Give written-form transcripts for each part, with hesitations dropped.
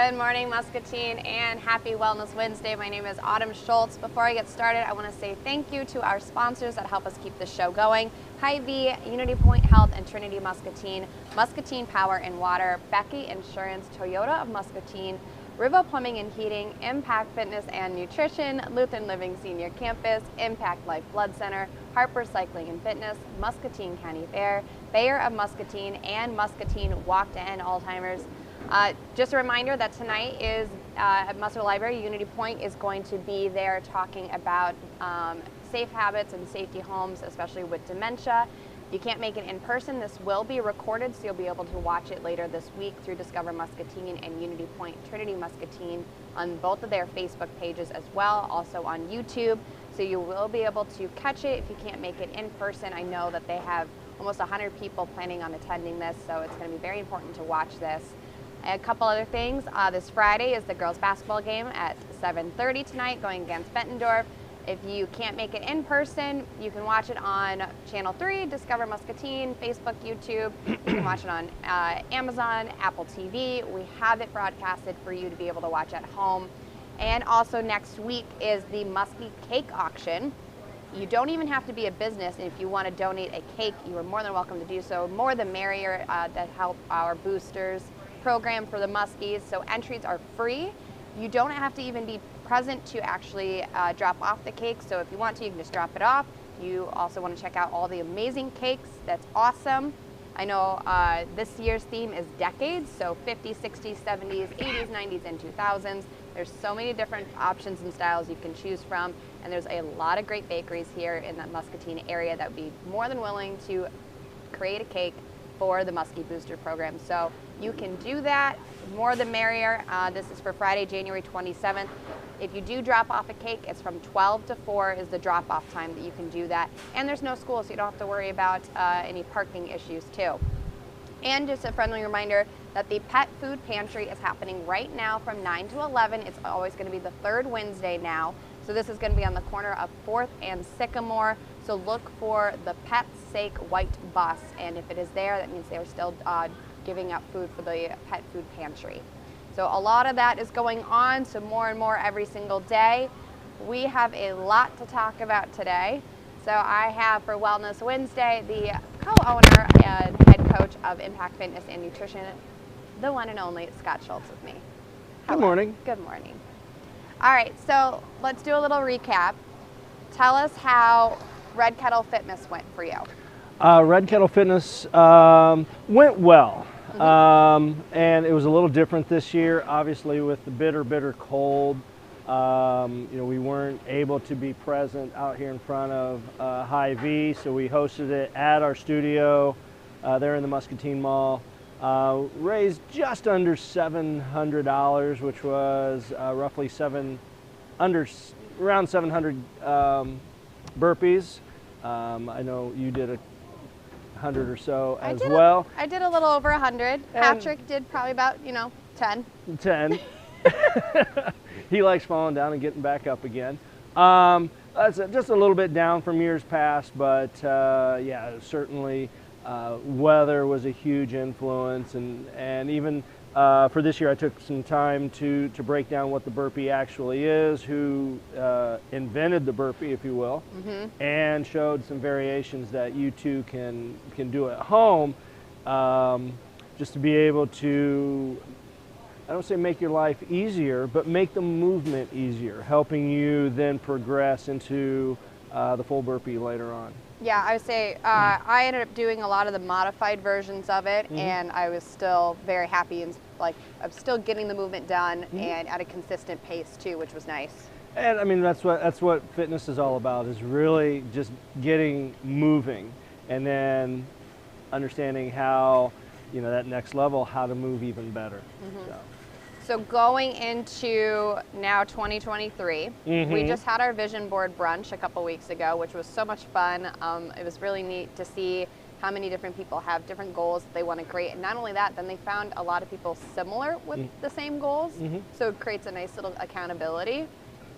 Good morning, Muscatine, and happy Wellness Wednesday. My name is Autumn Schultz. Before I get started, I want to say thank you to our sponsors that help us keep the show going. Hy-Vee, Unity Point Health, and Trinity Muscatine, Muscatine Power and Water, Becky Insurance, Toyota of Muscatine, Rivo Plumbing and Heating, Impact Fitness and Nutrition, Lutheran Living Senior Campus, Impact Life Blood Center, Harper Cycling and Fitness, Muscatine County Fair, Bayer of Muscatine, and Muscatine Walk to End Alzheimer's. Just a reminder that tonight is at Muscle Library, Unity Point is going to be there talking about safe habits and safety homes, especially with dementia. You can't make it in person. This will be recorded, so you'll be able to watch it later this week through Discover Muscatine and Unity Point Trinity Muscatine on both of their Facebook pages as well, also on YouTube. So you will be able to catch it if you can't make it in person. I know that they have almost 100 people planning on attending this, so it's going to be very important to watch this. A couple other things. This Friday is the girls basketball game at 7:30 tonight, going against Bettendorf. If you can't make it in person, you can watch it on Channel 3, Discover Muscatine, Facebook, YouTube. You can watch it on Amazon, Apple TV. We have it broadcasted for you to be able to watch at home. And also next week is the Muskie Cake Auction. You don't even have to be a business, and if you want to donate a cake, you are more than welcome to do so. More the merrier to help our boosters program for the Muskies. So entries are free. You don't have to even be present to actually drop off the cake. So if you want to, you can just drop it off. You also want to check out all the amazing cakes. That's awesome. I know this year's theme is decades, so 50s, 60s, 70s, 80s, 90s, and 2000s. There's so many different options and styles you can choose from, and there's a lot of great bakeries here in the Muscatine area that would be more than willing to create a cake for the Muskie Booster program. So you can do that, more the merrier. This is for Friday, January 27th. If you do drop off a cake, it's from 12 to 4 is the drop-off time that you can do that. And there's no school, so you don't have to worry about any parking issues too. And just a friendly reminder that the Pet Food Pantry is happening right now from 9 to 11. It's always going to be the third Wednesday now. So this is going to be on the corner of 4th and Sycamore. So look for the Pet's Sake white bus. And if it is there, that means they're still giving out food for the Pet Food Pantry. So a lot of that is going on, so more and more every single day. We have a lot to talk about today. So I have for Wellness Wednesday the co-owner and head coach of Impact Fitness and Nutrition, the one and only Scott Schultz with me. Hello. Good morning. Good morning. All right, so let's do a little recap. Tell us how Red Kettle Fitness went for you. Red Kettle Fitness went well. And it was a little different this year, obviously with the bitter cold. We weren't able to be present out here in front of Hy-Vee, so we hosted it at our studio there in the Muscatine Mall. Raised just under $700, which was roughly around 700 burpees. I know you did 100 or so as well. I did a little over 100. Patrick did probably about, 10. 10. He likes falling down and getting back up again. That's just a little bit down from years past, but yeah, certainly weather was a huge influence, and even for this year I took some time to break down what the burpee actually is, who invented the burpee, if you will, and showed some variations that you too can do at home, just to be able to, I don't say make your life easier, but make the movement easier, helping you then progress into the full burpee later on. Yeah, I would say I ended up doing a lot of the modified versions of it, and I was still very happy, and I'm still getting the movement done and at a consistent pace too, which was nice. And I mean, that's what fitness is all about, is really just getting moving, and then understanding how, that next level, how to move even better. So going into now 2023, we just had our vision board brunch a couple weeks ago, which was so much fun. It was really neat to see how many different people have different goals that they want to create. And not only that, then they found a lot of people similar with the same goals. So it creates a nice little accountability.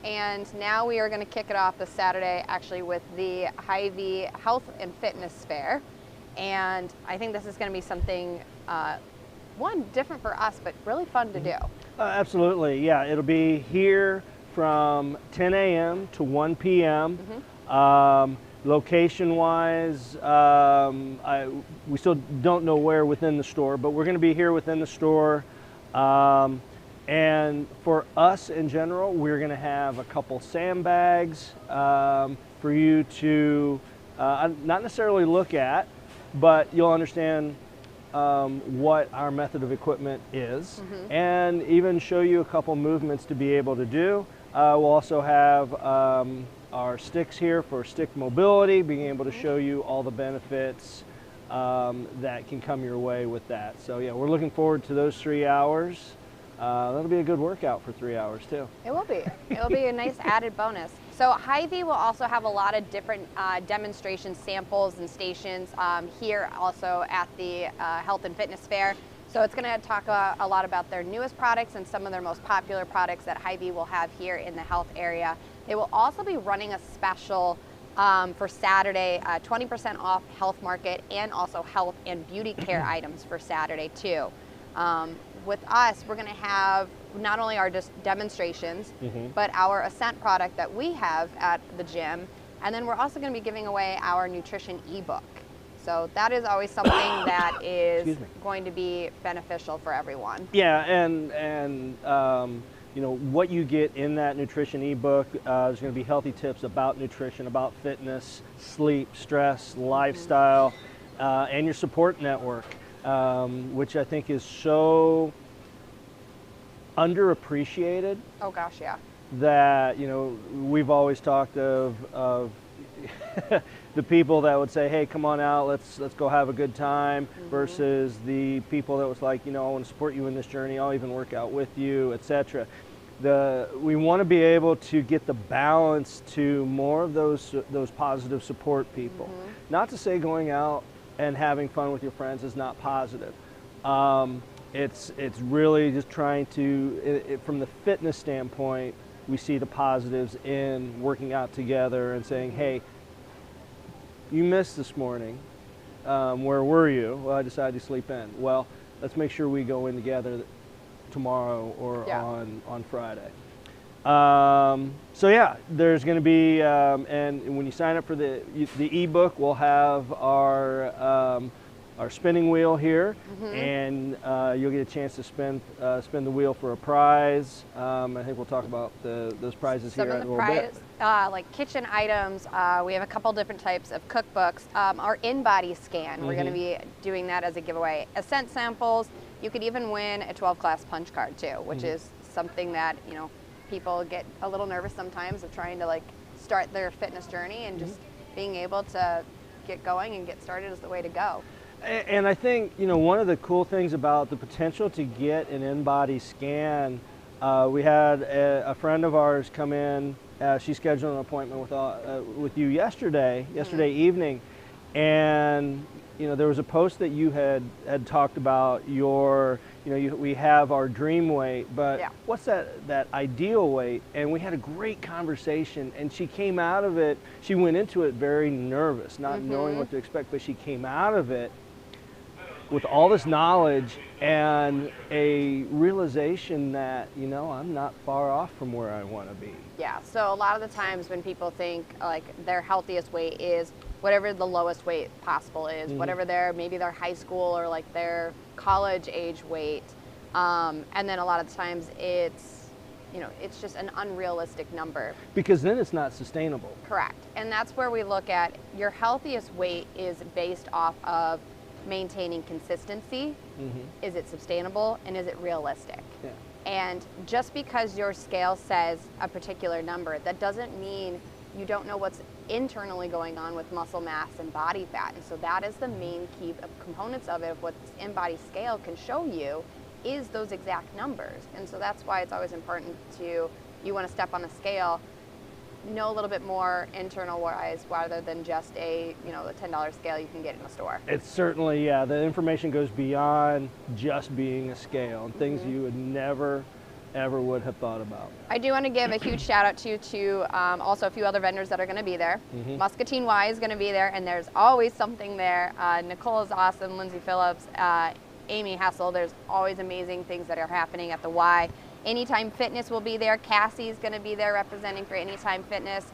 And now we are going to kick it off this Saturday actually with the Hy-Vee Health and Fitness Fair. And I think this is going to be something, one, different for us, but really fun to do. Absolutely, yeah. It'll be here from 10 a.m. to 1 p.m. Location-wise, we still don't know where within the store, but we're going to be here within the store. And for us in general, we're going to have a couple sandbags for you to not necessarily look at, but you'll understand what our method of equipment is, and even show you a couple movements to be able to do. We'll also have our sticks here for stick mobility, being able to show you all the benefits that can come your way with that. So yeah, we're looking forward to those 3 hours. That'll be a good workout for 3 hours too. It will be. It'll be a nice added bonus. So Hy-Vee will also have a lot of different demonstration samples and stations here also at the Health and Fitness Fair. So it's going to talk a lot about their newest products and some of their most popular products that Hy-Vee will have here in the health area. They will also be running a special for Saturday, 20% off Health Market and also health and beauty care items for Saturday too. With us, we're going to have not only our demonstrations, but our Ascent product that we have at the gym, and then we're also going to be giving away our nutrition ebook. So that is always something that is going to be beneficial for everyone. Yeah, and you know, what you get in that nutrition ebook, there's going to be healthy tips about nutrition, about fitness, sleep, stress, lifestyle, and your support network, which I think is so underappreciated. Oh gosh, yeah. That, you know, we've always talked of the people that would say, hey, come on out, let's go have a good time, versus the people that was like, you know, I want to support you in this journey, I'll even work out with you, etc. We want to be able to get the balance to more of those positive support people. Not to say going out and having fun with your friends is not positive. It's really just trying to, from the fitness standpoint, we see the positives in working out together and saying, hey, you missed this morning. Where were you? Well, I decided to sleep in. Well, let's make sure we go in together tomorrow or on Friday. So yeah, there's going to be, and when you sign up for the ebook, we'll have our spinning wheel here, and you'll get a chance to spin the wheel for a prize. I think we'll talk about those prizes here in a little bit. Like kitchen items, we have a couple different types of cookbooks. Our in-body scan, we're going to be doing that as a giveaway. Ascent samples, you could even win a 12-class punch card too, which is something that, you know, people get a little nervous sometimes of trying to like start their fitness journey, and just being able to get going and get started is the way to go. And I think, you know, one of the cool things about the potential to get an in-body scan, we had a friend of ours come in. She scheduled an appointment with you yesterday evening, and you know, there was a post that you had talked about your, you know, we have our dream weight, but what's that ideal weight? And we had a great conversation, and she came out of it, she went into it very nervous, not knowing what to expect, but she came out of it with all this knowledge and a realization that, you know, I'm not far off from where I want to be. Yeah, so a lot of the times when people think like their healthiest weight is whatever the lowest weight possible is, whatever maybe their high school or like their college age weight, and then a lot of times it's, you know, it's just an unrealistic number. Because then it's not sustainable. Correct, and that's where we look at your healthiest weight is based off of maintaining consistency. Is it sustainable, and is it realistic? Yeah. And just because your scale says a particular number, that doesn't mean you don't know what's internally going on with muscle mass and body fat. And so that is the main key components of it, of what this in-body scale can show you, is those exact numbers. And so that's why it's always important to, you want to step on a scale, know a little bit more internal wise, rather than just a, you know, the $10 scale you can get in a store. It's certainly, yeah, the information goes beyond just being a scale, and things you would never ever would have thought about. I do want to give a huge shout out to also a few other vendors that are going to be there. Muscatine Y is going to be there, and there's always something there. Nicole is awesome, Lindsay Phillips, Amy Hessel. There's always amazing things that are happening at the Y. Anytime Fitness will be there. Cassie's going to be there representing for Anytime Fitness.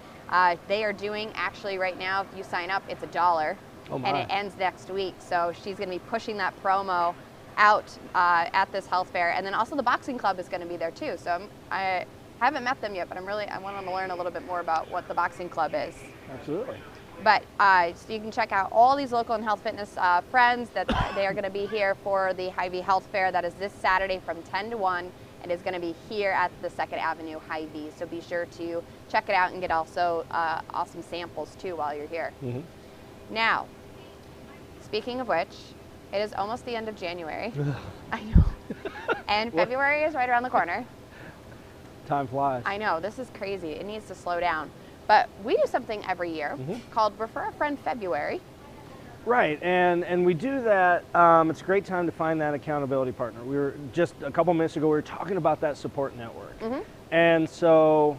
They are doing, actually right now, if you sign up, it's $1. Oh my. And it ends next week. So she's going to be pushing that promo out at this health fair. And then also the boxing club is going to be there too. So I haven't met them yet, but I want to learn a little bit more about what the boxing club is. Absolutely. But so you can check out all these local and health fitness friends that they are going to be here for the Hy-Vee Health Fair. That is this Saturday from 10 to 1. It is going to be here at the 2nd Avenue Hy-Vee. So be sure to check it out and get also awesome samples too while you're here. Mm-hmm. Now, speaking of which, it is almost the end of January. I know. And February is right around the corner. Time flies. I know, this is crazy. It needs to slow down. But we do something every year called Refer a Friend February. Right, and we do that. It's a great time to find that accountability partner. We were just a couple minutes ago, we were talking about that support network. And so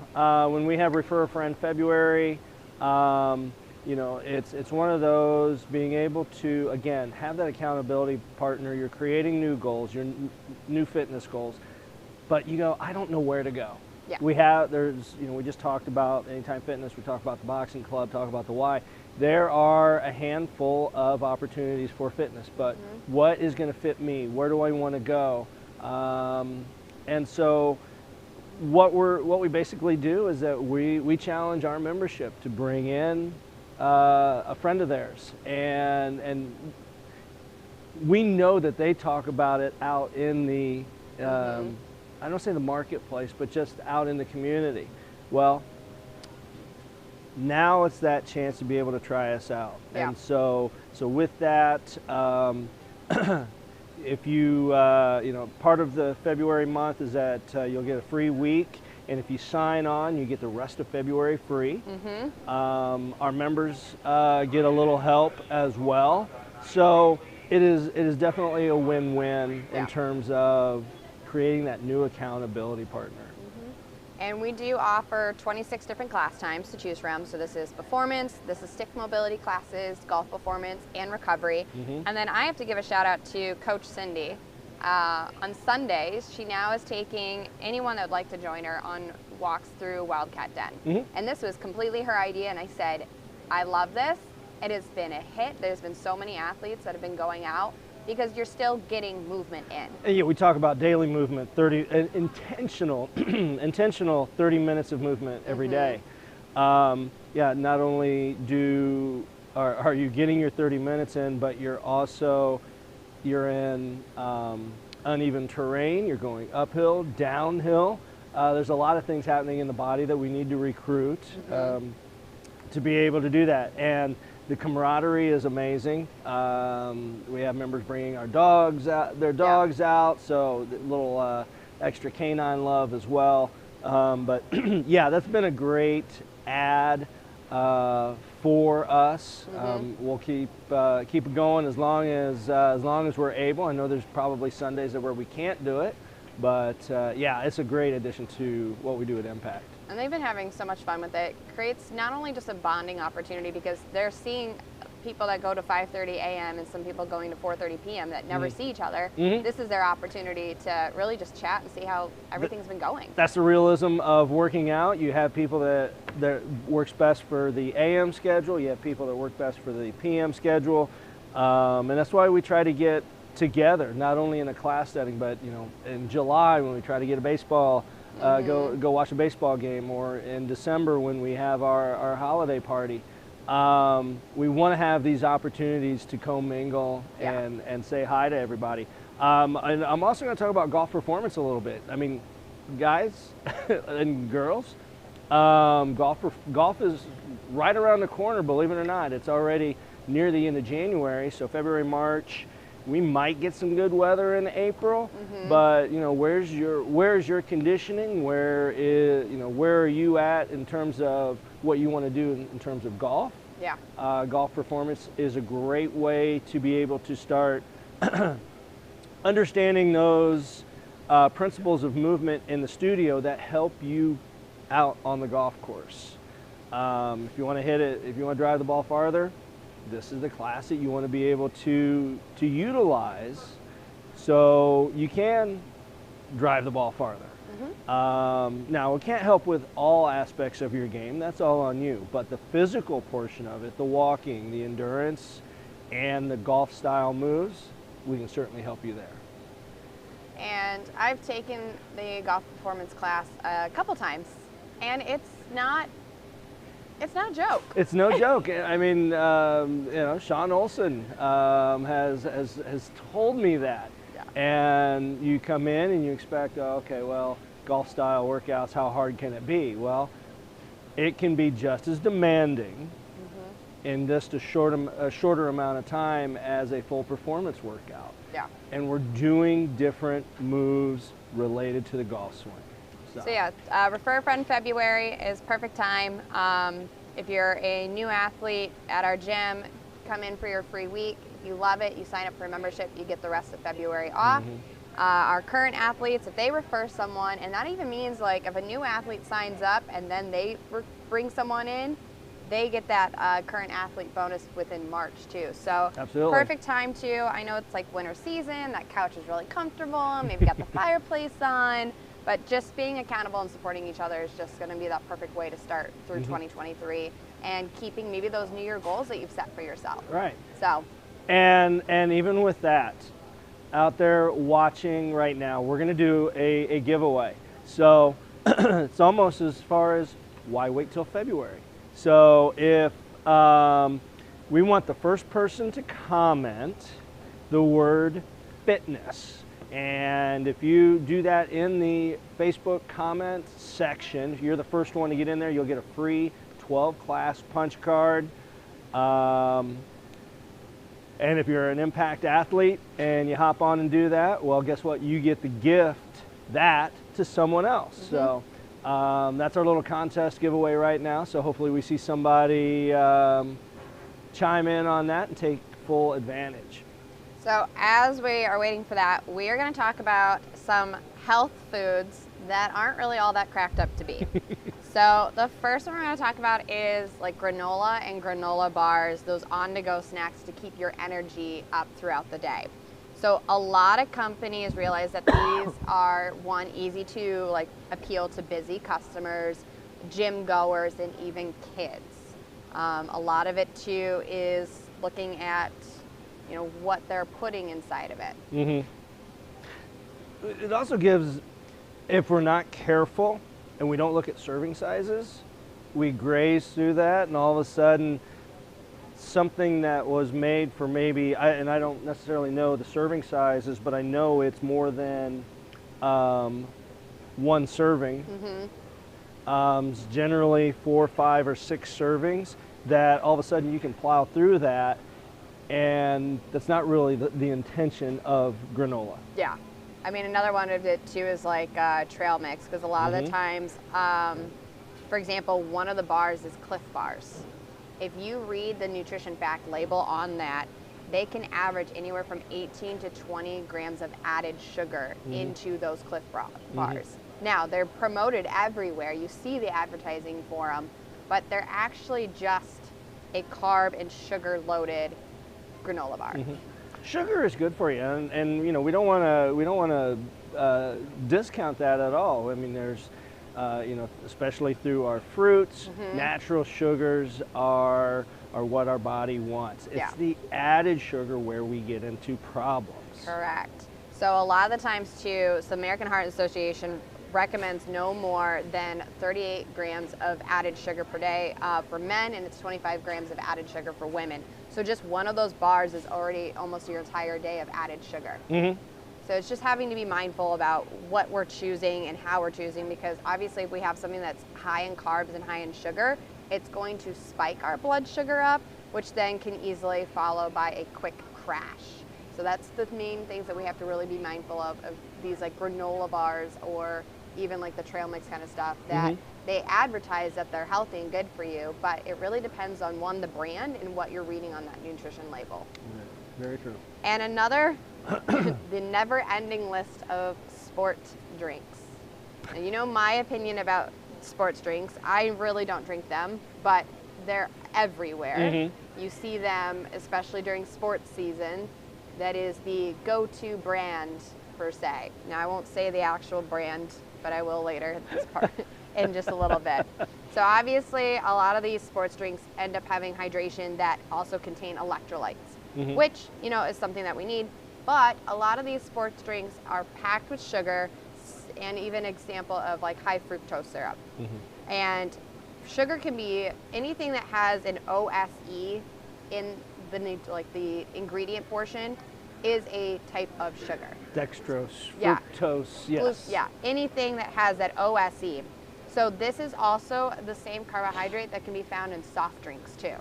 when we have Refer a Friend February, you know, it's one of those being able to, again, have that accountability partner. You're creating new goals, your new fitness goals, but you go, I don't know where to go. Yeah. We just talked about Anytime Fitness, we talked about the boxing club, talked about the Y. There are a handful of opportunities for fitness, but what is going to fit me? Where do I want to go? And so what we basically do is that we challenge our membership to bring in a friend of theirs, and we know that they talk about it out in the I don't say the marketplace, but just out in the community. Well, now it's that chance to be able to try us out. Yeah. And so with that, if you, you know, part of the February month is that you'll get a free week. And if you sign on, you get the rest of February free. Our members get a little help as well. So it is definitely a win-win in terms of creating that new accountability partner. And we do offer 26 different class times to choose from. So this is performance, this is stick mobility classes, golf performance, and recovery. And then I have to give a shout out to Coach Cindy. On Sundays, she now is taking anyone that would like to join her on walks through Wildcat Den. And this was completely her idea, and I said, I love this. It has been a hit. There's been so many athletes that have been going out because you're still getting movement in. And yeah, we talk about daily movement, intentional 30 minutes of movement every day. Yeah, not only are you getting your 30 minutes in, but you're in uneven terrain, you're going uphill, downhill. There's a lot of things happening in the body that we need to recruit to be able to do that. And the camaraderie is amazing. We have members bringing their dogs out, so a little extra canine love as well. But yeah, that's been a great add for us. We'll keep it going as long as we're able. I know there's probably Sundays where we can't do it, but yeah, it's a great addition to what we do at Impact. And they've been having so much fun with it. It creates not only just a bonding opportunity because they're seeing people that go to 5:30 a.m. and some people going to 4:30 p.m. that never see each other. This is their opportunity to really just chat and see how everything's been going. That's the realism of working out. You have people that works best for the AM schedule. You have people that work best for the PM schedule. And that's why we try to get together, not only in a class setting, but you know, in July when we try to get a baseball, go watch a baseball game, or in December when we have our holiday party. We want to have these opportunities to commingle and say hi to everybody. And I'm also going to talk about golf performance a little bit. I mean, guys and girls, golf is right around the corner, believe it or not. It's already near the end of January, so February, March. We might get some good weather in April, but you know, where's your conditioning? Where are you at in terms of what you want to do in terms of golf? Yeah. Golf performance is a great way to be able to start understanding those principles of movement in the studio that help you out on the golf course. If you want to hit it, if you want to drive the ball farther, this is the class that you want to be able to utilize So you can drive the ball farther. Now, it can't help with all aspects of your game. That's all on you. But the physical portion of it, the walking, the endurance, and the golf style moves, we can certainly help you there. And I've taken the golf performance class a couple times, and it's not a joke. It's no joke. I mean, you know, Sean Olson has told me that. Yeah. And you come in and you expect, oh, okay, well, golf style workouts, how hard can it be? Well, it can be just as demanding in just a shorter amount of time as a full performance workout. Yeah. And we're doing different moves related to the golf swing. So yeah, Refer a Friend February is perfect time. If you're a new athlete at our gym, come in for your free week. If you love it, you sign up for a membership, you get the rest of February off. Our current athletes, if they refer someone, and that even means like if a new athlete signs up and then they bring someone in, they get that current athlete bonus within March too. So absolutely. Perfect time too. I know it's like winter season, that couch is really comfortable, maybe got the fireplace on, but just being accountable and supporting each other is just gonna be that perfect way to start through 2023 and keeping maybe those New Year goals that you've set for yourself. Right. So. And even with that, out there watching right now, we're gonna do a giveaway. So it's almost as far as why wait till February? So if we want the first person to comment the word fitness, and if you do that in the Facebook comment section, if you're the first one to get in there, you'll get a free 12-class punch card. And if you're an impact athlete and you hop on and do that, well, guess what? You get to gift that to someone else. So that's our little contest giveaway right now. So hopefully we see somebody chime in on that and take full advantage. So as we are waiting for that, we are going to talk about some health foods that aren't really all that cracked up to be. So the first one we're going to talk about is like granola and granola bars, those on-the-go snacks to keep your energy up throughout the day. So a lot of companies realize that these are, one, easy to like appeal to busy customers, gym goers, and even kids. A lot of it too is looking at, you know, what they're putting inside of it. It also gives, if we're not careful and we don't look at serving sizes, we graze through that, and all of a sudden something that was made for maybe, and I don't necessarily know the serving sizes, but I know it's more than one serving. It's generally 4, 5, or 6 servings that all of a sudden you can plow through that, and that's not really the intention of granola. Yeah. I mean, another one of it too is like trail mix, because a lot of the times, for example, one of the bars is Cliff Bars. If you read the nutrition fact label on that, they can average anywhere from 18 to 20 grams of added sugar into those Cliff Bars. Now, they're promoted everywhere. You see the advertising for them, but they're actually just a carb and sugar-loaded granola bar. Sugar is good for you, and you know, we don't want to discount that at all. I mean, there's you know, especially through our fruits, natural sugars are what our body wants. It's the added sugar where we get into problems. Correct. So a lot of the times too, so the American Heart Association recommends no more than 38 grams of added sugar per day for men, and it's 25 grams of added sugar for women. So just one of those bars is already almost your entire day of added sugar. So it's just having to be mindful about what we're choosing and how we're choosing, because obviously if we have something that's high in carbs and high in sugar, it's going to spike our blood sugar up, which then can easily follow by a quick crash. So that's the main things that we have to really be mindful of these like granola bars, or even like the trail mix kind of stuff that they advertise that they're healthy and good for you, but it really depends on, one, the brand and what you're reading on that nutrition label. Very true. And another, the never-ending list of sports drinks. And you know my opinion about sports drinks. I really don't drink them, but they're everywhere. You see them, especially during sports season. that is the go-to brand per se. Now I won't say the actual brand, but I will later at this part in just a little bit. So obviously a lot of these sports drinks end up having hydration that also contain electrolytes, which, you know, is something that we need. But a lot of these sports drinks are packed with sugar and even example of like high fructose syrup. And sugar can be anything that has an OSE in the ingredient portion is a type of sugar. Dextrose, Yeah. fructose, yes. Yeah, anything that has that OSE. So this is also the same carbohydrate that can be found in soft drinks too.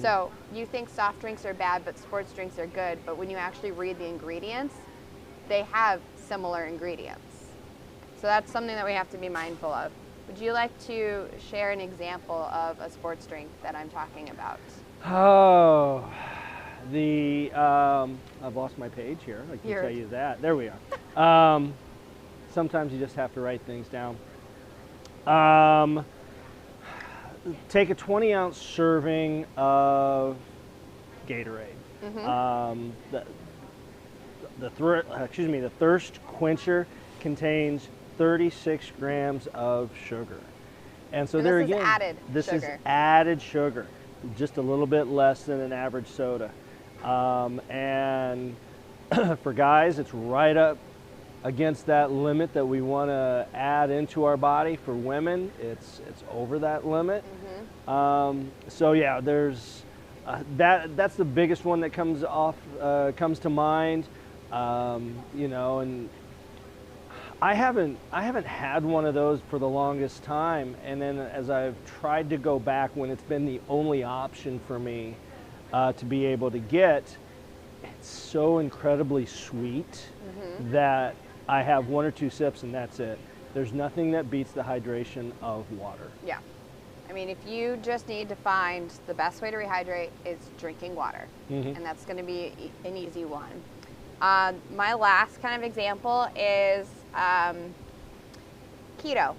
So you think soft drinks are bad, but sports drinks are good, but when you actually read the ingredients, they have similar ingredients. So that's something that we have to be mindful of. Would you like to share an example of a sports drink that I'm talking about? Oh, I've lost my page here. I can tell you that. There we are. Sometimes you just have to write things down. Take a 20-ounce serving of Gatorade. The Thirst Quencher contains 36 grams of sugar. And so there again, this is added sugar, just a little bit less than an average soda. And for guys, it's right up against that limit that we want to add into our body. For women, it's over that limit. So yeah, there's that's the biggest one that comes to mind. You know, and I haven't had one of those for the longest time, and then as I've tried to go back when it's been the only option for me to be able to get, it's so incredibly sweet that I have one or two sips and that's it. There's nothing that beats the hydration of water. Yeah. I mean, if you just need to find the best way to rehydrate is drinking water, and that's going to be an easy one. My last kind of example is keto.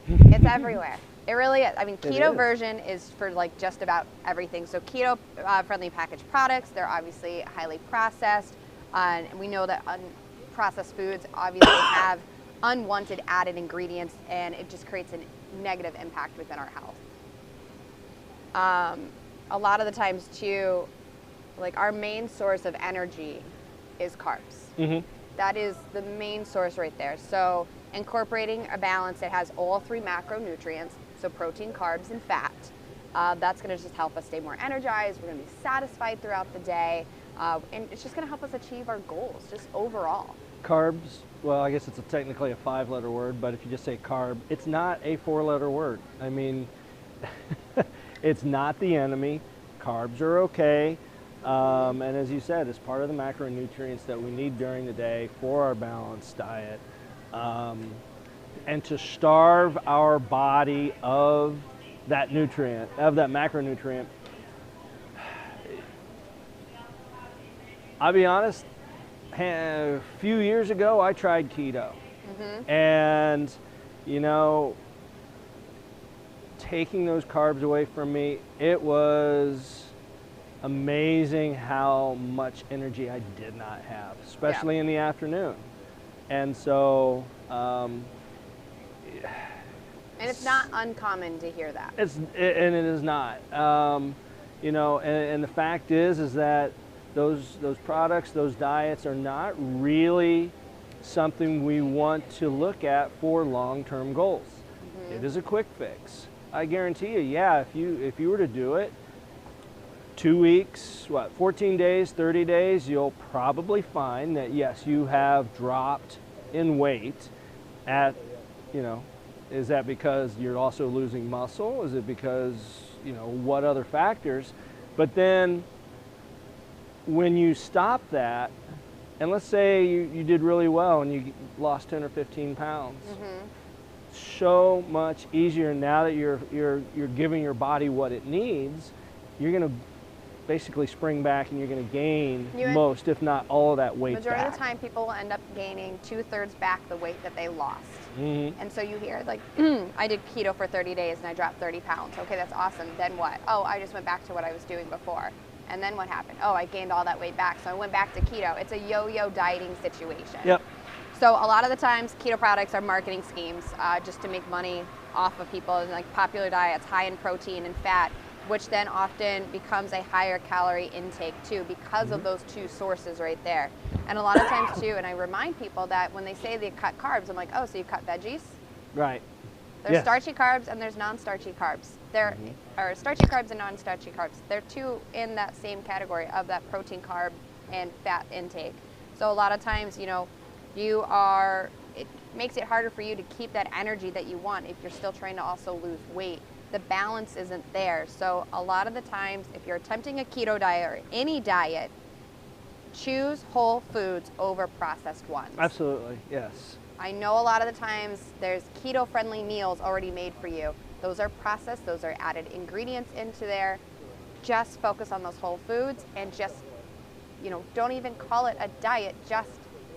It's everywhere. It really is. I mean, keto version is for like just about everything. So keto friendly packaged products, they're obviously highly processed. And we know that processed foods obviously have unwanted added ingredients, and it just creates a negative impact within our health. A lot of the times too, like our main source of energy is carbs. That is the main source right there. So incorporating a balance that has all three macronutrients, so protein, carbs, and fat, that's going to just help us stay more energized. We're going to be satisfied throughout the day, and it's just going to help us achieve our goals just overall. Carbs, well, I guess it's technically a 5-letter word, but if you just say carb, it's not a 4-letter word. I mean, it's not the enemy. Carbs are okay. And as you said, it's part of the macronutrients that we need during the day for our balanced diet. And to starve our body of that nutrient, of that macronutrient, I'll be honest, a few years ago I tried keto. And, you know, taking those carbs away from me, it was amazing how much energy I did not have, especially in the afternoon. And so, and it's not uncommon to hear that. And it is not. You know, and the fact is that those products, those diets are not really something we want to look at for long-term goals. It is a quick fix. I guarantee you, yeah, if you were to do it 2 weeks, 14 days, 30 days, you'll probably find that yes, you have dropped in weight at, you know, is that because you're also losing muscle? Is it because, you know, what other factors? But then when you stop that, and let's say you did really well and you lost 10 or 15 pounds, so much easier now that you're giving your body what it needs. You're going to basically spring back and you're going to gain most, if not all, of that weight back. Majority of the time, people will end up gaining 2/3 back the weight that they lost. And so you hear like, I did keto for 30 days and I dropped 30 pounds. Okay, that's awesome. Then what? Oh, I just went back to what I was doing before. And then what happened? Oh, I gained all that weight back, so I went back to keto. It's a yo-yo dieting situation. Yep. So a lot of the times, keto products are marketing schemes just to make money off of people, like popular diets, high in protein and fat, which then often becomes a higher calorie intake too because of those two sources right there. And a lot of times too, and I remind people that when they say they cut carbs, I'm like, oh, so you cut veggies? Right. There's starchy carbs and there's non-starchy carbs. There are starchy carbs and non-starchy carbs. They're two in that same category of that protein, carb, and fat intake. So a lot of times, you know, it makes it harder for you to keep that energy that you want if you're still trying to also lose weight. The balance isn't there. So a lot of the times, if you're attempting a keto diet or any diet, choose whole foods over processed ones. Absolutely, yes. I know a lot of the times there's keto-friendly meals already made for you. Those are processed, those are added ingredients into there. Just focus on those whole foods and just, you know, don't even call it a diet, just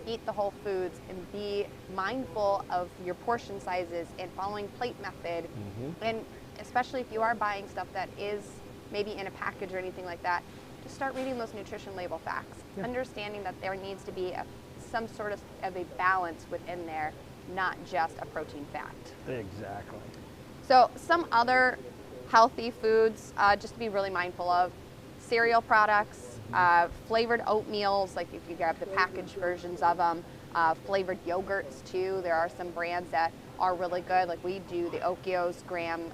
eat the whole foods and be mindful of your portion sizes and following plate method. And especially if you are buying stuff that is maybe in a package or anything like that, just start reading those nutrition label facts, understanding that there needs to be some sort of a balance within there, not just a protein fat. Exactly. So some other healthy foods just to be really mindful of: cereal products, flavored oatmeals, like if you grab the packaged versions of them, flavored yogurts too. There are some brands that are really good, like we do the Okios Graham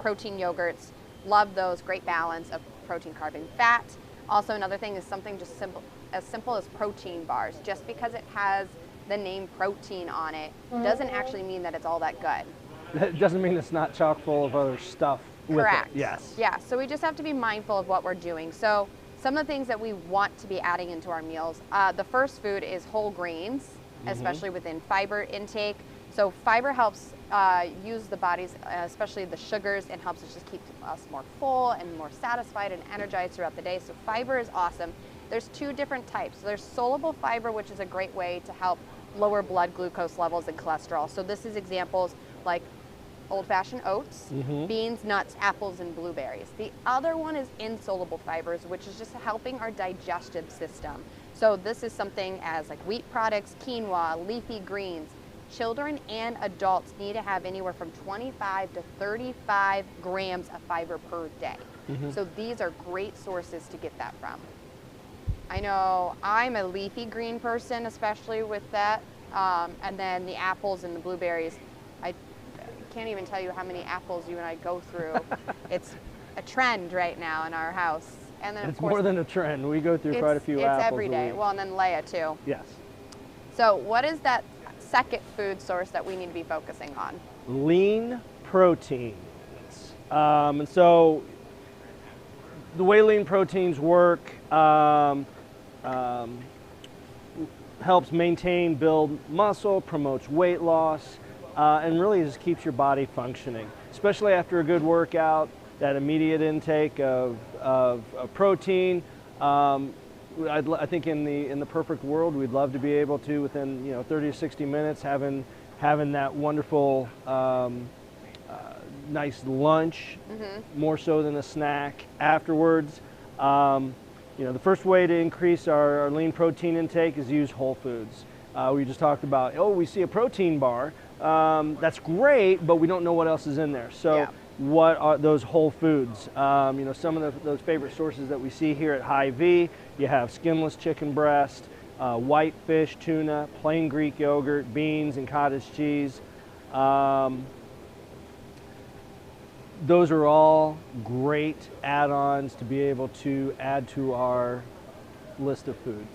protein yogurts. Love those, great balance of protein, carb, and fat. Also another thing is something just as simple as protein bars. Just because it has the name protein on it doesn't actually mean that it's all that good. It doesn't mean it's not chock full of other stuff with Correct. it. Yes. Yeah, so we just have to be mindful of what we're doing. So some of the things that we want to be adding into our meals, the first food is whole grains, especially within fiber intake. So fiber helps use the body's, especially the sugars, and helps us just keep us more full and more satisfied and energized throughout the day. So fiber is awesome. There's two different types. There's soluble fiber, which is a great way to help lower blood glucose levels and cholesterol. So this is examples like old-fashioned oats, beans, nuts, apples, and blueberries. The other one is insoluble fibers, which is just helping our digestive system. So this is something as like wheat products, quinoa, leafy greens. Children and adults need to have anywhere from 25 to 35 grams of fiber per day. So these are great sources to get that from. I know I'm a leafy green person, especially with that. And then the apples and the blueberries. I can't even tell you how many apples you and I go through. It's a trend right now in our house. And then It's more than a trend. We go through quite a few apples. It's every day. a week. Well, and then Leia too. Yes. So what is that second food source that we need to be focusing on? Lean proteins. And so the way lean proteins work helps maintain, build muscle, promotes weight loss, and really just keeps your body functioning, especially after a good workout. That immediate intake of protein. I think in the perfect world, we'd love to be able to, within 30 to 60 minutes, having that wonderful nice lunch, more so than a snack afterwards. The first way to increase our lean protein intake is use whole foods. We just talked about, we see a protein bar. That's great, but we don't know what else is in there. So what are those whole foods? Some of those favorite sources that we see here at Hy-Vee, you have skinless chicken breast, white fish, tuna, plain Greek yogurt, beans, and cottage cheese. Those are all great add-ons to be able to add to our list of foods.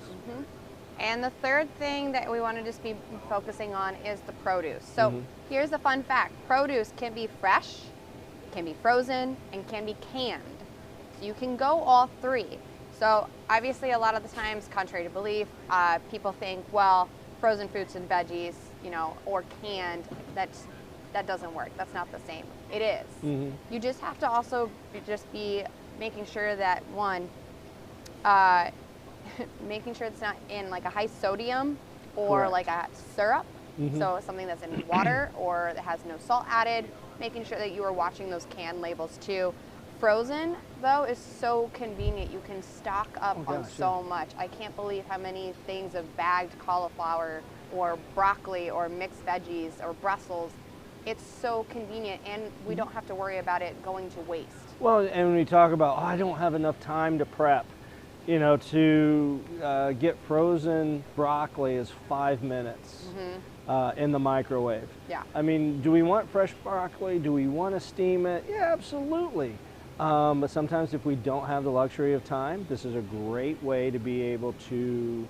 And the third thing that we want to just be focusing on is the produce. So here's a fun fact. Produce can be fresh, can be frozen, and can be canned. So you can go all three. So obviously a lot of the times, contrary to belief, people think, well, frozen fruits and veggies, or canned, that doesn't work. That's not the same. It is. You just have to also be making sure that, one, making sure it's not in like a high sodium or like a syrup. So something that's in water or that has no salt added. Making sure that you are watching those can labels too. Frozen, though, is so convenient. You can stock up on gosh, so much. I can't believe how many things of bagged cauliflower or broccoli or mixed veggies or Brussels. It's so convenient, and we don't have to worry about it going to waste. Well, and when we talk about, oh, I don't have enough time to prep, you know, to get frozen broccoli is 5 minutes in the microwave. Yeah. I mean, do we want fresh broccoli? Do we want to steam it? Yeah, absolutely. But sometimes if we don't have the luxury of time, this is a great way to be able to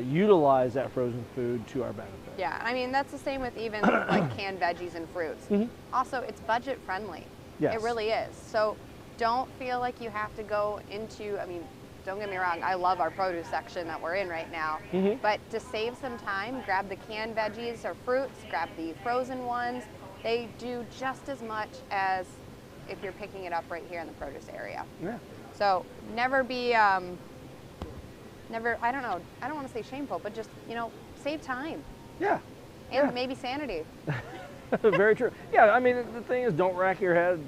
utilize that frozen food to our benefit. Yeah, I mean, that's the same with even like canned veggies and fruits. Also, it's budget friendly. Yes. It really is. So don't feel like you have to go into, I mean, don't get me wrong, I love our produce section that we're in right now. But to save some time, grab the canned veggies or fruits, grab the frozen ones. They do just as much as if you're picking it up right here in the produce area. Yeah. So never be, never, I don't know, I don't want to say shameful, but just, you know, save time. Yeah. And maybe sanity. Very true. Yeah, I mean, the thing is, don't rack your head,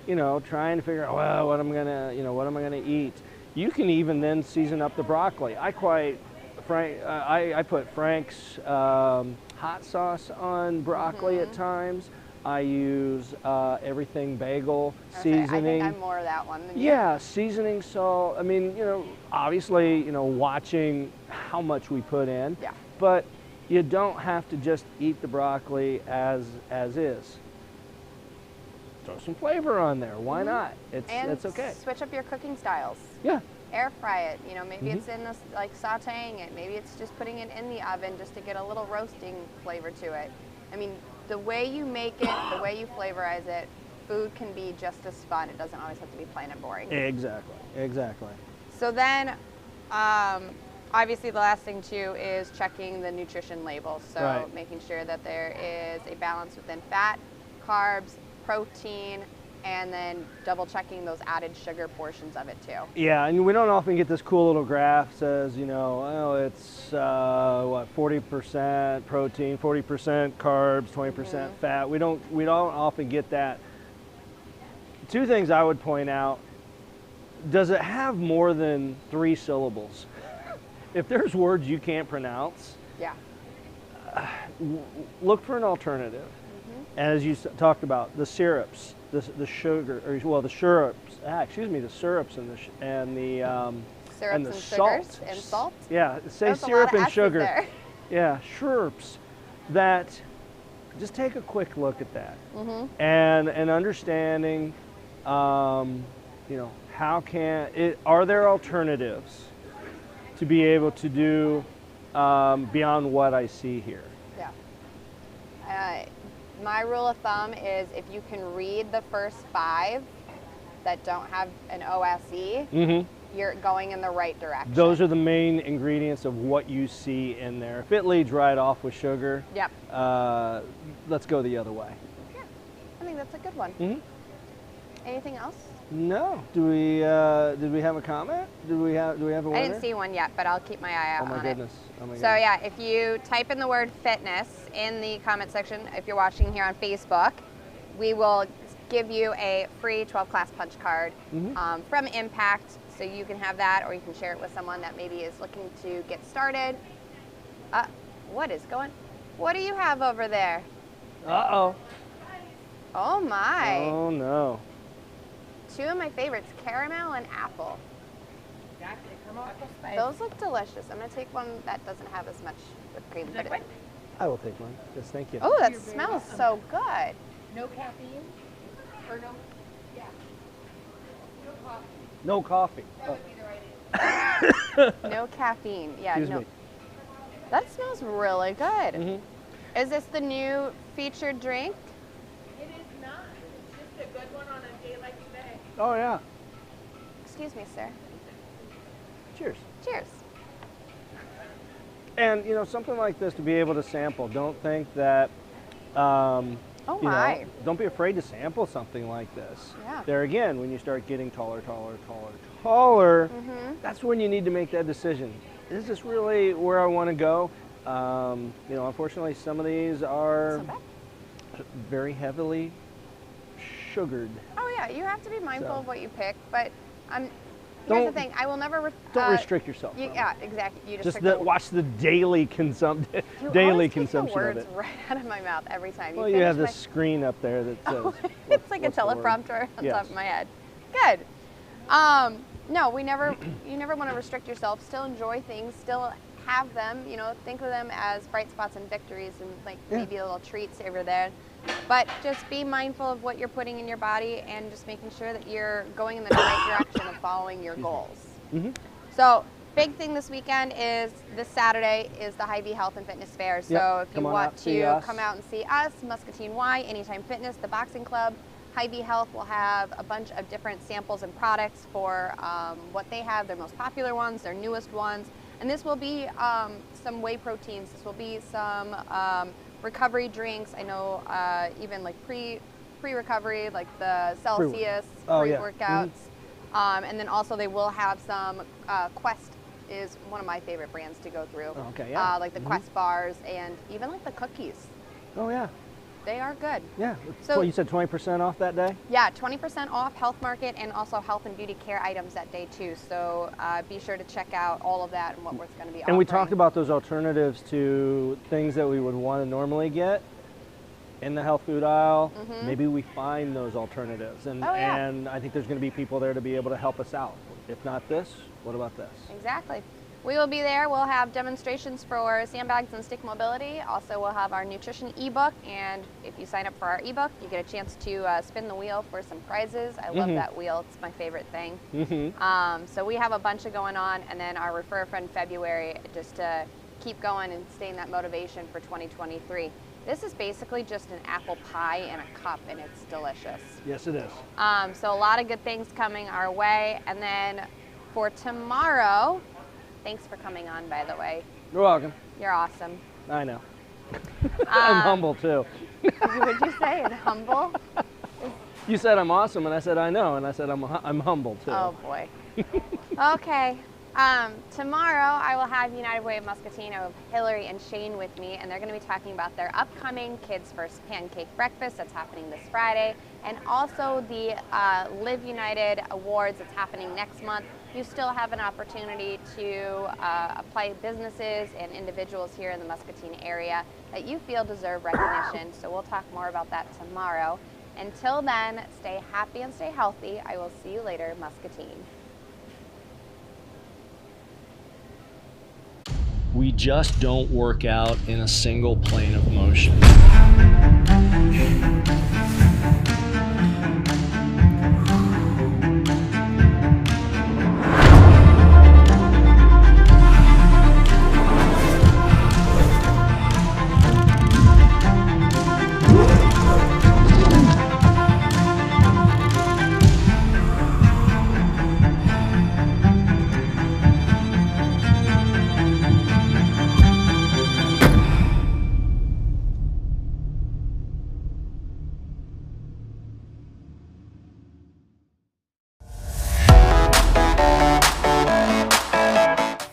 you know, trying to figure out, well, what am I gonna eat? You can even then season up the broccoli. I put Frank's hot sauce on broccoli at times. I use everything bagel seasoning. I think I'm more of that one than you. Yeah, seasoning, salt. I mean, you know, obviously, you know, watching how much we put in. Yeah. But you don't have to just eat the broccoli as is. Throw some flavor on there. Why not? It's okay. Switch up your cooking styles. Yeah. Air fry it. You know, maybe it's in this, like sautéing it. Maybe it's just putting it in the oven just to get a little roasting flavor to it. I mean, the way you make it, the way you flavorize it, food can be just as fun. It doesn't always have to be plain and boring. Exactly. Exactly. So then, obviously the last thing too is checking the nutrition labels. So making sure that there is a balance within fat, carbs, protein, and then double checking those added sugar portions of it too. Yeah, and we don't often get this cool little graph says, you know, oh, it's what, 40% protein, 40% carbs, 20% fat. We don't often get that. Two things I would point out: does it have more than 3 syllables? If there's words you can't pronounce, look for an alternative. And as you talked about, the syrups, the sugar, or well, the syrups. The syrups and the salt. Sugars and salt. Yeah, say That's syrup a lot of and acid sugar. there. Yeah, syrups. That just take a quick look at that, and understanding, you know, are there alternatives to be able to do beyond what I see here? Yeah. My rule of thumb is if you can read the first 5 that don't have an OSE, you're going in the right direction. Those are the main ingredients of what you see in there. If it leads right off with sugar, let's go the other way. Yeah, I think that's a good one. Anything else? No. Did we have a comment? Do we have a winner? I didn't see one yet, but I'll keep my eye out on it. Oh my goodness. So yeah, if you type in the word fitness in the comment section, if you're watching here on Facebook, we will give you a free 12-class punch card from Impact, so you can have that, or you can share it with someone that maybe is looking to get started. What do you have over there? Uh-oh. Oh my. Oh no. 2 of my favorites, caramel and apple. Those look delicious. I'm going to take one that doesn't have as much whipped cream. I will take one. Yes, thank you. Oh, that smells so good. No caffeine? Or no? Yeah. No coffee. That would be the right answer. No caffeine. Yeah, Excuse me. That smells really good. Is this the new featured drink? It is not. It's just a good one on a day like today. Oh yeah. Excuse me, sir. Cheers. Cheers. And you know, something like this to be able to sample. Don't think that. Oh my. You know, don't be afraid to sample something like this. Yeah. There again, when you start getting taller, that's when you need to make that decision. Is this really where I want to go? You know, unfortunately, some of these are very heavily sugared. Oh yeah. Yeah, you have to be mindful of what you pick, but here's Don't- the thing, I will never Don't restrict yourself. yeah, exactly. You Just restrict watch the daily consumption You daily always take consumption the of words it. right out of my mouth every time. Well, you have this screen up there that says. It's like a what's the word. teleprompter on Yes. top of my head. Good. No, you never want to restrict yourself. Still enjoy things. Still have them. You know, think of them as bright spots and victories, and like maybe little treats over there. But just be mindful of what you're putting in your body, and just making sure that you're going in the right direction of following your goals. Mm-hmm. So, big thing this weekend is this Saturday is the Hy-Vee Health and Fitness Fair. So if you want to come out and see us, Muscatine Y, Anytime Fitness, the boxing club, Hy-Vee Health will have a bunch of different samples and products for what they have, their most popular ones, their newest ones. And this will be some whey proteins. This will be some recovery drinks. I know even like pre-recovery, like the Celsius pre-workouts. And then also they will have some Quest is one of my favorite brands to go through. Okay, yeah. Like the Quest bars and even like the cookies. Oh yeah. They are good. Yeah. So you said 20% off that day? Yeah, 20% off Health Market and also health and beauty care items that day too. So be sure to check out all of that and what we're going to be offering. And we talked about those alternatives to things that we would want to normally get in the health food aisle. Mm-hmm. Maybe we find those alternatives, and and I think there's going to be people there to be able to help us out. If not this, what about this? Exactly. We will be there. We'll have demonstrations for sandbags and stick mobility. Also, we'll have our nutrition ebook, and if you sign up for our ebook, you get a chance to spin the wheel for some prizes. I love that wheel. It's my favorite thing. So we have a bunch of going on, and then our Refer a Friend February, just to keep going and staying that motivation for 2023. This is basically just an apple pie in a cup, and it's delicious. Yes, it is. So a lot of good things coming our way. And then for tomorrow, thanks for coming on, by the way. You're welcome. You're awesome. I know. I'm humble too. Would you say it humble? You said I'm awesome, and I said I know, and I said I'm humble too. Oh boy. Okay. Tomorrow I will have United Way of Muscatine of Hillary and Shane with me, and they're going to be talking about their upcoming Kids First Pancake Breakfast that's happening this Friday, and also the Live United Awards that's happening next month. You still have an opportunity to apply businesses and individuals here in the Muscatine area that you feel deserve recognition. So we'll talk more about that tomorrow. Until then, stay happy and stay healthy. I will see you later, Muscatine. We just don't work out in a single plane of motion.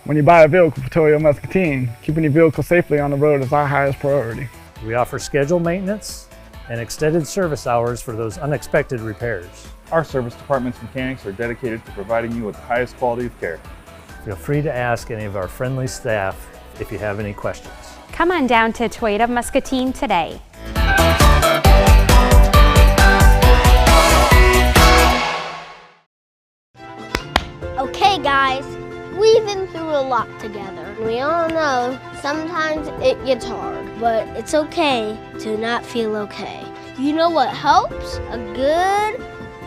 When you buy a vehicle for Toyo Muscatine, keeping your vehicle safely on the road is our highest priority. We offer scheduled maintenance and extended service hours for those unexpected repairs. Our service department's mechanics are dedicated to providing you with the highest quality of care. Feel free to ask any of our friendly staff if you have any questions. Come on down to Toyota Muscatine today. Okay guys, we've been through a lot together. We all know sometimes it gets hard, but it's okay to not feel okay. You know what helps? A good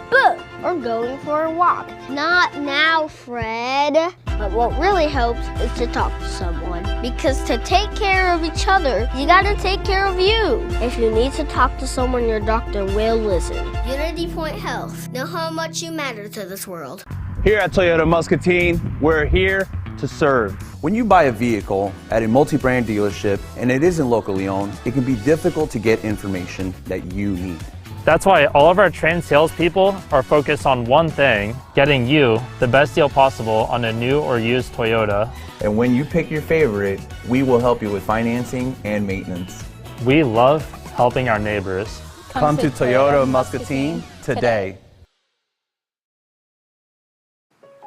book or going for a walk. Not now, Fred. But what really helps is to talk to someone. Because to take care of each other, you gotta take care of you. If you need to talk to someone, your doctor will listen. Unity Point Health. Know how much you matter to this world. Here at Toyota Muscatine, we're here to serve. When you buy a vehicle at a multi-brand dealership and it isn't locally owned, it can be difficult to get information that you need. That's why all of our trained salespeople are focused on one thing, getting you the best deal possible on a new or used Toyota. And when you pick your favorite, we will help you with financing and maintenance. We love helping our neighbors. Come to Toyota Muscatine today.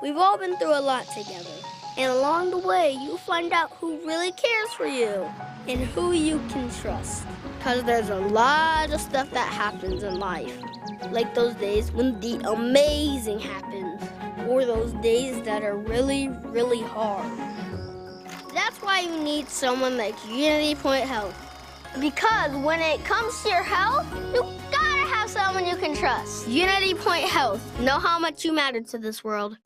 We've all been through a lot together. And along the way, you'll find out who really cares for you and who you can trust. Because there's a lot of stuff that happens in life. Like those days when the amazing happens. Or those days that are really, really hard. That's why you need someone like Unity Point Health. Because when it comes to your health, you gotta have someone you can trust. Unity Point Health. Know how much you matter to this world.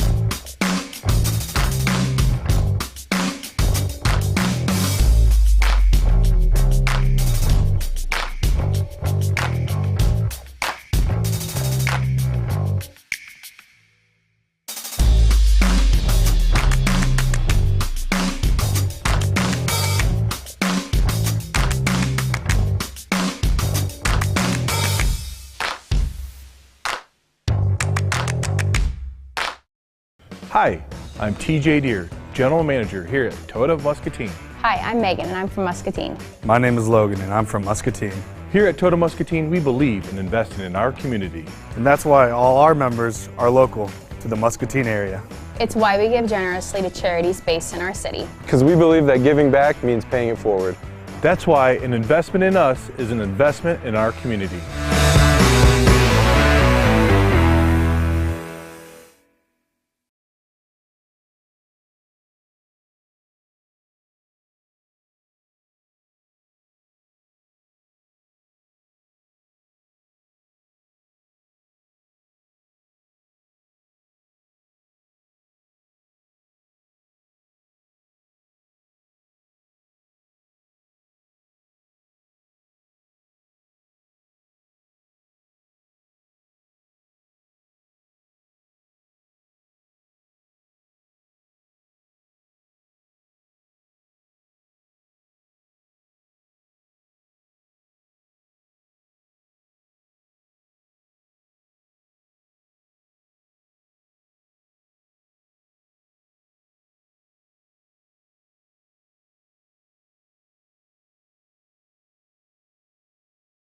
Hi, I'm TJ Deere, General Manager here at Toyota Muscatine. Hi, I'm Megan and I'm from Muscatine. My name is Logan and I'm from Muscatine. Here at Toyota Muscatine, we believe in investing in our community. And that's why all our members are local to the Muscatine area. It's why we give generously to charities based in our city. Because we believe that giving back means paying it forward. That's why an investment in us is an investment in our community.